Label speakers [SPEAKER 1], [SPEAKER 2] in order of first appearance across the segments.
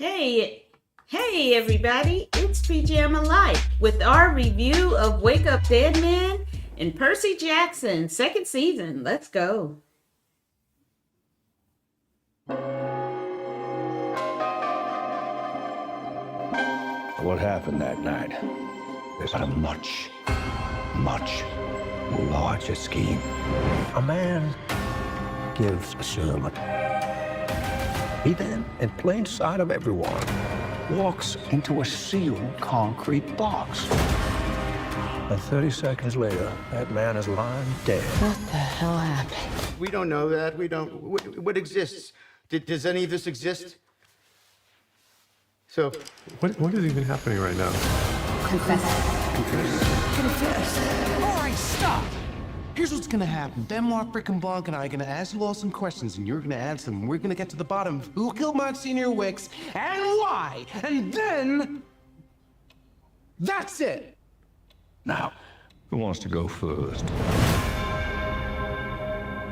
[SPEAKER 1] Hey, hey everybody, it's Pajama Life with our review of Wake Up Dead Man and Percy Jackson, second season. Let's go.
[SPEAKER 2] What happened that night is a much larger scheme. A man gives a sermon. He then, in plain sight of everyone, walks into a sealed concrete box. And 30 seconds later, that man is lying dead.
[SPEAKER 3] What the hell happened?
[SPEAKER 4] We don't know that. We don't. What exists? Does any of this exist? So,
[SPEAKER 5] What is even happening right now?
[SPEAKER 3] Confess.
[SPEAKER 6] All right, stop. Here's what's gonna happen. Benoit Blanc and I are gonna ask you all some questions, and you're gonna answer them. We're gonna get to the bottom of who killed Monsignor Wicks and why, and then that's it.
[SPEAKER 2] Now, who wants to go first?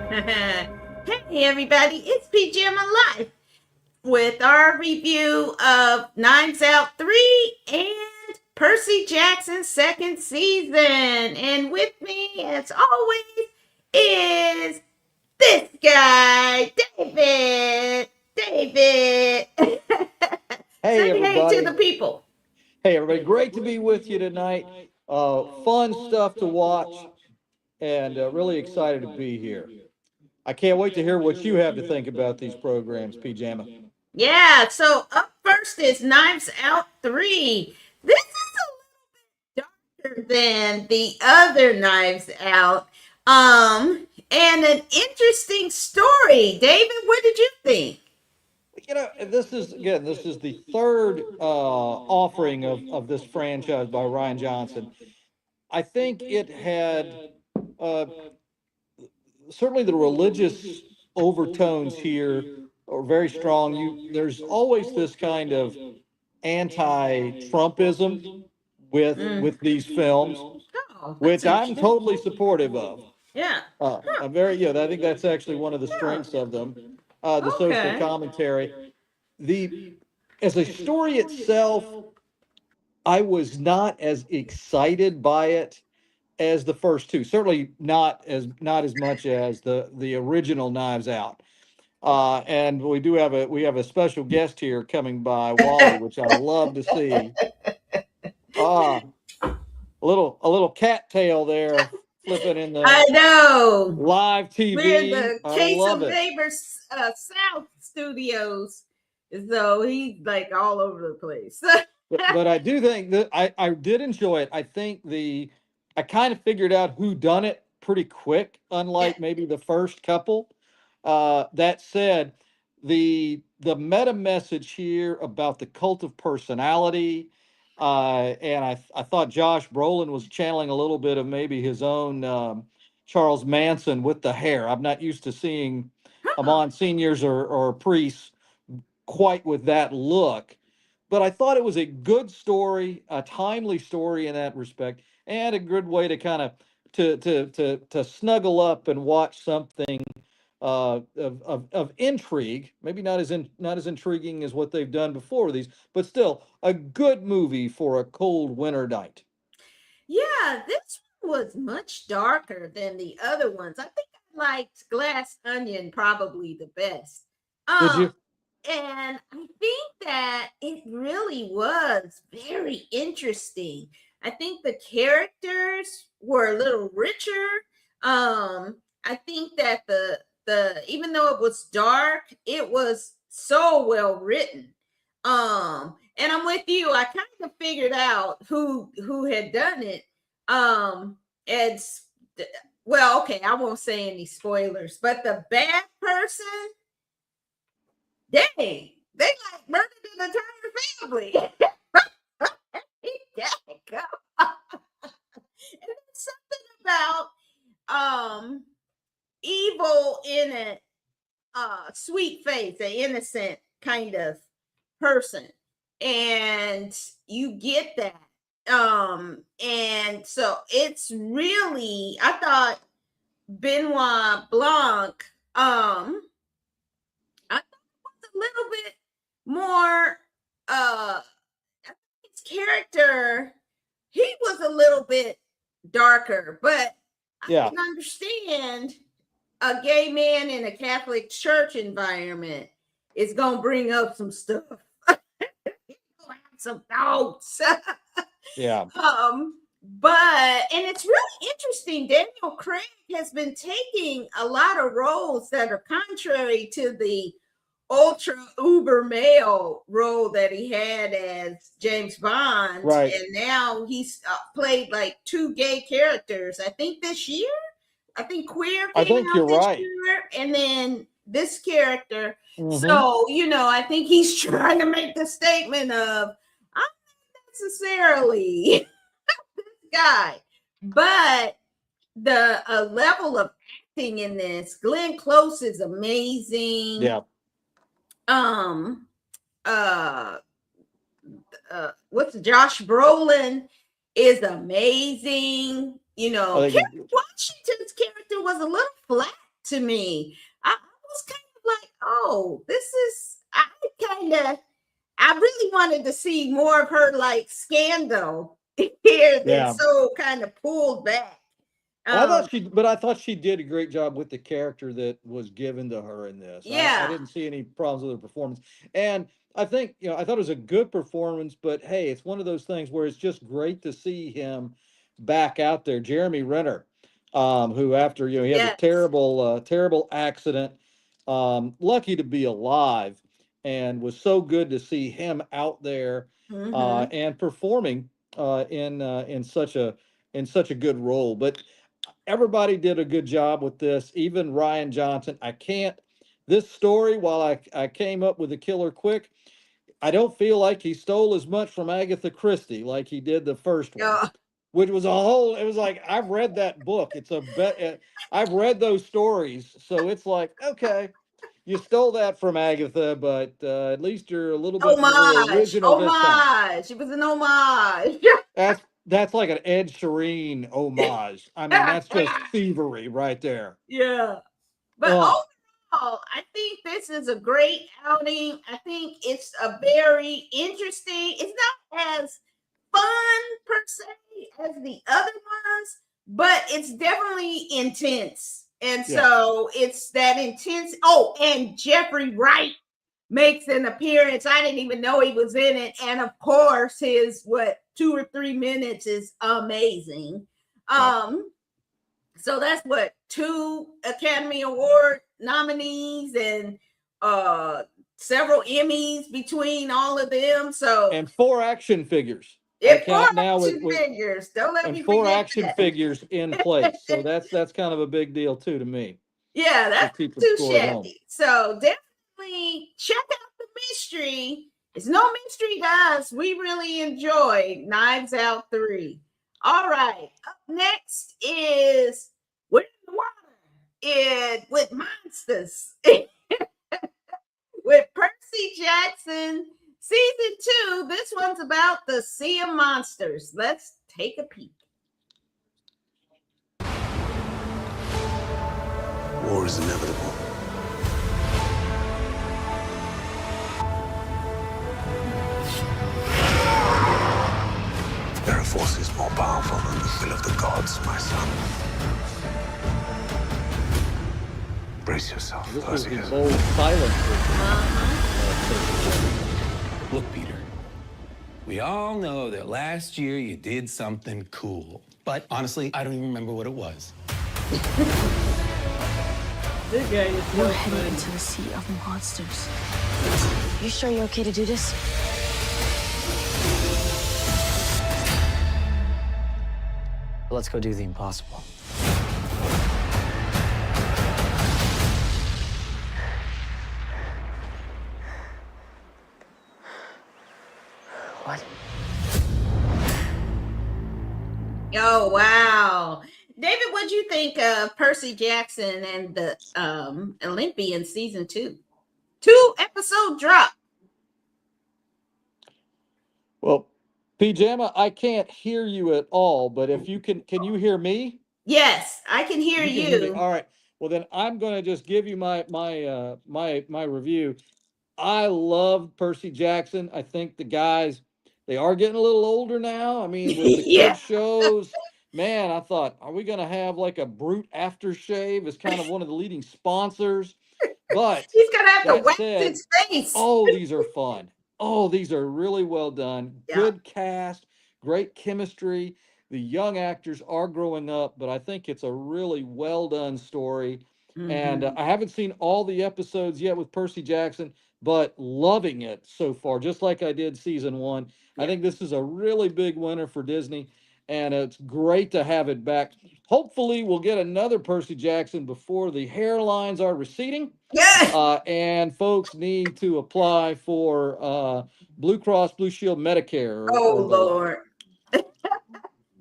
[SPEAKER 1] Hey everybody, it's Pajama Life with our review of Knives Out 3 and Percy Jackson second season. And with me, as always, is this guy, David. David.
[SPEAKER 7] Hey,
[SPEAKER 1] Say
[SPEAKER 7] everybody.
[SPEAKER 1] hey to the people.
[SPEAKER 7] Hey, everybody. Great to be with you tonight. Fun stuff to watch and really excited to be here. I can't wait to hear what you have to think about these programs, Pajama.
[SPEAKER 1] Yeah, so up first is Knives Out 3. This is a little bit darker than the other Knives Out. And an interesting story. David, what did you think?
[SPEAKER 7] You know, this is the third offering of this franchise by Rian Johnson. I think it had certainly the religious overtones here are very strong. There's always this kind of anti-Trumpism with these films,
[SPEAKER 1] Oh,
[SPEAKER 7] which
[SPEAKER 1] that's
[SPEAKER 7] I'm totally supportive of.
[SPEAKER 1] Yeah.
[SPEAKER 7] I'm very, I think that's actually one of the strengths of them. The social
[SPEAKER 1] Okay.
[SPEAKER 7] commentary. As a story itself, I was not as excited by it as the first two. Certainly not as much as the original Knives Out. And we have a special guest here coming by, Wally, which I love to see. A little cattail there flipping in
[SPEAKER 1] I
[SPEAKER 7] the
[SPEAKER 1] know.
[SPEAKER 7] live
[SPEAKER 1] We're in
[SPEAKER 7] TV.
[SPEAKER 1] the
[SPEAKER 7] I
[SPEAKER 1] Case
[SPEAKER 7] love
[SPEAKER 1] of
[SPEAKER 7] it.
[SPEAKER 1] Neighbors South Studios. So he's like all over the place.
[SPEAKER 7] But I do think that I did enjoy it. I think I kind of figured out who done it pretty quick, unlike maybe the first couple. That said, the meta message here about the cult of personality, and I thought Josh Brolin was channeling a little bit of maybe his own Charles Manson with the hair. I'm not used to seeing monsignors or priests quite with that look, but I thought it was a good story, a timely story in that respect, and a good way to kind of to snuggle up and watch something of intrigue. Maybe not as intriguing as what they've done before with these, but still a good movie for a cold winter night.
[SPEAKER 1] Yeah, this one was much darker than the other ones. I think I liked Glass Onion probably the best.
[SPEAKER 7] Did
[SPEAKER 1] Um,
[SPEAKER 7] you?
[SPEAKER 1] and I think that it really was very interesting. I think the characters were a little richer. I think that the even though it was dark, it was so well written. And I'm with you. I kind of figured out who had done it. It's well, okay, I won't say any spoilers, but the bad person, they like murdered an entire family. Yeah, go. And there's something about evil in a sweet face, an innocent kind of person, and you get that. And so it's really, I thought Benoit Blanc, I thought it was a little bit more character, he was a little bit darker, but I
[SPEAKER 7] Yeah.
[SPEAKER 1] can understand a gay man in a Catholic church environment is gonna bring up some stuff. Some thoughts.
[SPEAKER 7] Yeah.
[SPEAKER 1] But and it's really interesting. Daniel Craig has been taking a lot of roles that are contrary to the ultra uber male role that he had as James Bond,
[SPEAKER 7] Right.
[SPEAKER 1] and now he's played like two gay characters. I think this year. I think Queer
[SPEAKER 7] I
[SPEAKER 1] came
[SPEAKER 7] think
[SPEAKER 1] out
[SPEAKER 7] you're
[SPEAKER 1] this
[SPEAKER 7] right.
[SPEAKER 1] year, and then this character.
[SPEAKER 7] Mhm.
[SPEAKER 1] So I think he's trying to make the statement of I'm not necessarily this guy, but the level of acting in this, Glenn Close is amazing.
[SPEAKER 7] Yeah.
[SPEAKER 1] Uh what's Josh Brolin is amazing.
[SPEAKER 7] I think
[SPEAKER 1] Kerry Washington's character was a little flat to me. I was kind of like, oh, I really wanted to see more of her like Scandal here
[SPEAKER 7] Yeah.
[SPEAKER 1] that's so kind of pulled back.
[SPEAKER 7] Well, I thought she did a great job with the character that was given to her in this. I
[SPEAKER 1] Yeah.
[SPEAKER 7] didn't see any problems with her performance. And I think, I thought it was a good performance, but hey, it's one of those things where it's just great to see him back out there. Jeremy Renner, who after, he had a
[SPEAKER 1] Yes.
[SPEAKER 7] terrible accident, lucky to be alive, and was so good to see him out there,
[SPEAKER 1] Mhm.
[SPEAKER 7] and performing, in such a good role. But everybody did a good job with this, even Rian Johnson. This story, while I came up with the killer quick, I don't feel like he stole as much from Agatha Christie like he did the first one,
[SPEAKER 1] Yeah.
[SPEAKER 7] which was it was like, I've read that book. I've read those stories. So it's like, okay, you stole that from Agatha, but at least you're a little bit more original this time.
[SPEAKER 1] Homage. It was an homage.
[SPEAKER 7] That's like an Ed Sheeran homage. I mean, that's just thievery right there.
[SPEAKER 1] Yeah. But
[SPEAKER 7] Oh,
[SPEAKER 1] overall, I think this is a great outing. I think it's a very interesting. It's not as fun per se as the other ones, but it's definitely intense. And
[SPEAKER 7] Yeah.
[SPEAKER 1] so it's that intense. Oh, and Jeffrey Wright makes an appearance. I didn't even know he was in it. And of course, his 2 or 3 minutes is amazing. So that's 2 Academy Award nominees and several Emmys between all of them. So
[SPEAKER 7] and 4 action figures. I
[SPEAKER 1] if 4
[SPEAKER 7] count now
[SPEAKER 1] action figures, don't let me
[SPEAKER 7] and 4
[SPEAKER 1] forget
[SPEAKER 7] action
[SPEAKER 1] that.
[SPEAKER 7] figures in place. So that's kind of a big deal too to me.
[SPEAKER 1] Yeah, that's
[SPEAKER 7] keep the
[SPEAKER 1] too
[SPEAKER 7] score at home.
[SPEAKER 1] shabby. So definitely check out the mystery. It's no mystery to us. We really enjoyed Knives Out 3. All right. Up next is We're in the Water with Monsters with Percy Jackson season 2. This one's about the Sea of Monsters. Let's take a peek.
[SPEAKER 2] War is inevitable. There are forces more powerful than the will of the gods, my son. Brace yourself,
[SPEAKER 7] This was
[SPEAKER 2] Percy.
[SPEAKER 7] the bold silence.
[SPEAKER 8] Look, Peter, we all know that last year you did something cool. But honestly, I don't even remember what it was.
[SPEAKER 3] We're headed into the Sea of Monsters. You sure you're okay to do this?
[SPEAKER 9] Let's go do the impossible. What?
[SPEAKER 1] Oh, wow. David, what'd you think of Percy Jackson and the Olympians season 2? 2-episode drop.
[SPEAKER 7] Well, Pajama, I can't hear you at all, but if you can you hear me?
[SPEAKER 1] Yes, I can hear
[SPEAKER 7] You can hear me.
[SPEAKER 1] you.
[SPEAKER 7] All right. Well, then I'm going to just give you my review. I love Percy Jackson. I think the They are getting a little older now. I mean, with the
[SPEAKER 1] Yeah.
[SPEAKER 7] kid shows, man, I thought, are we going to have like a Brute aftershave as kind of one of the leading sponsors? But
[SPEAKER 1] He's gonna have to
[SPEAKER 7] that
[SPEAKER 1] wax
[SPEAKER 7] said,
[SPEAKER 1] his face.
[SPEAKER 7] oh, these are fun. Oh, these are really well done.
[SPEAKER 1] Yeah.
[SPEAKER 7] Good cast, great chemistry. The young actors are growing up, but I think it's a really well done story. And
[SPEAKER 1] Mhm.
[SPEAKER 7] I haven't seen all the episodes yet with Percy Jackson, but loving it so far, just like I did season one. I
[SPEAKER 1] Yeah.
[SPEAKER 7] think this is a really big winner for Disney, and it's great to have it back. Hopefully, we'll get another Percy Jackson before the hairlines are receding.
[SPEAKER 1] Yeah.
[SPEAKER 7] And folks need to apply for Blue Cross Blue Shield Medicare
[SPEAKER 1] Oh
[SPEAKER 7] or the like.
[SPEAKER 1] Lord.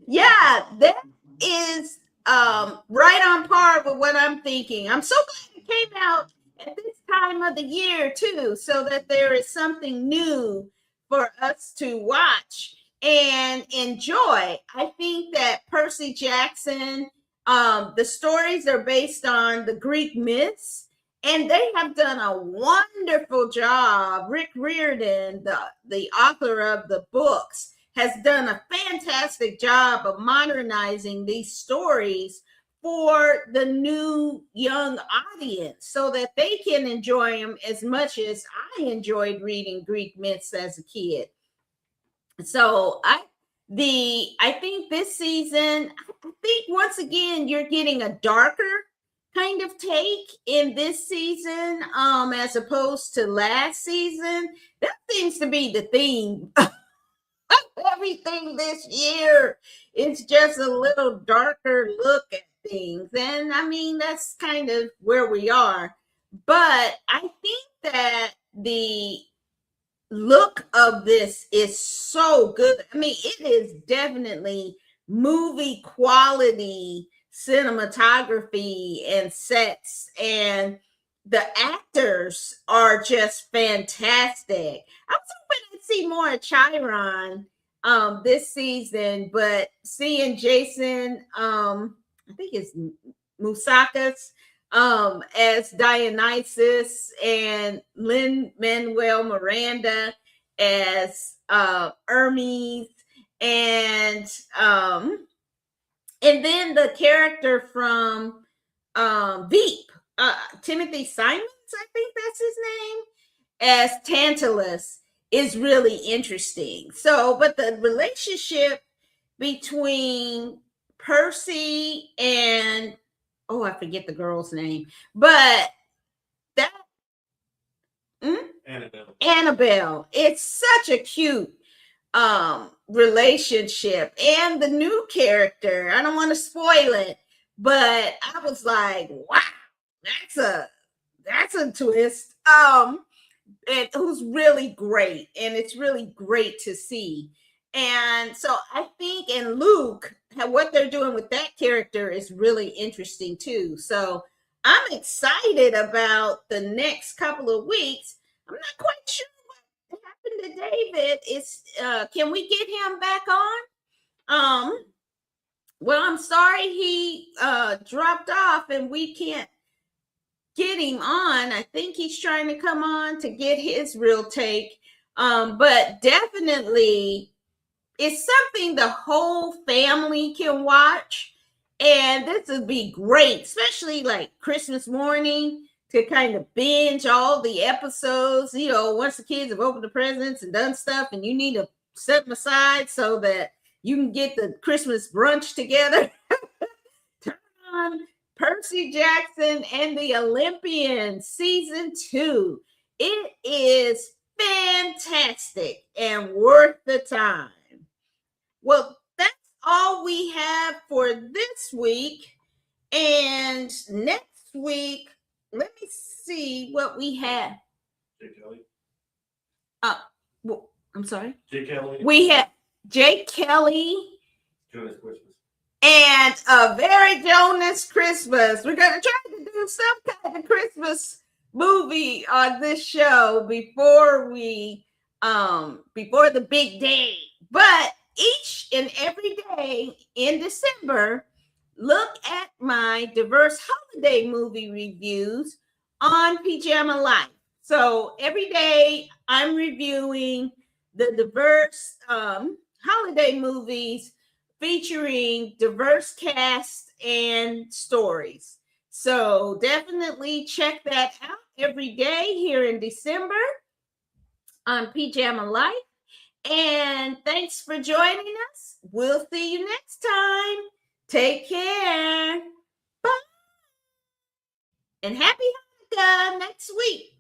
[SPEAKER 1] Yeah, that is right on par with what I'm thinking. I'm so glad it came out at this time of the year too, so that there is something new for us to watch and enjoy. I think that Percy Jackson, the stories are based on the Greek myths, and they have done a wonderful job. Rick Riordan, the author of the books, has done a fantastic job of modernizing these stories for the new young audience so that they can enjoy them as much as I enjoyed reading Greek myths as a kid. So I think this season, I think once again you're getting a darker kind of take in this season as opposed to last season. That seems to be the theme. Everything this year is just a little darker look at things. And I mean, that's kind of where we are. But I think that the look of this is so good. I mean, it is definitely movie quality cinematography and sets, and the actors are just fantastic. I was hoping to see more of Chiron this season, but seeing Jason, I think it's Musakas, as Dionysus, and Lin-Manuel Miranda as Hermes, and then the character from Veep, Timothy Simons, I think that's his name, as Tantalus is really interesting. So, but the relationship between Percy and, oh, I forget the girl's name, but that Annabelle, it's such a cute relationship. And the new character, I don't want to spoil it, but I was like, wow, that's a twist. And who's really great, and it's really great to see. And so I think in Luke, what they're doing with that character is really interesting too. So I'm excited about the next couple of weeks. I'm not quite sure what happened to David. Is can we get him back on? Well, I'm sorry he dropped off and we can't get him on. I think he's trying to come on to get his real take. But definitely it's something the whole family can watch. And this would be great, especially like Christmas morning, to kind of binge all the episodes. You know, once the kids have opened the presents and done stuff, and you need to set them aside so that you can get the Christmas brunch together. Turn on Percy Jackson and the Olympians season 2. It is fantastic and worth the time. Well, that's all we have for this week. And next week, let me see what we have.
[SPEAKER 5] Jay Kelly.
[SPEAKER 1] Well, I'm sorry.
[SPEAKER 5] Jay Kelly.
[SPEAKER 1] We have Jay Kelly.
[SPEAKER 5] Jonas Christmas.
[SPEAKER 1] And a very Jonas Christmas. We're going to try to do some kind of Christmas movie on this show before the big day. But each and every day in December, look at my diverse holiday movie reviews on Pajama Life. So every day I'm reviewing the diverse holiday movies featuring diverse casts and stories. So definitely check that out every day here in December on Pajama Life. And thanks for joining us. We'll see you next time. Take care. Bye. And happy Hanukkah next week.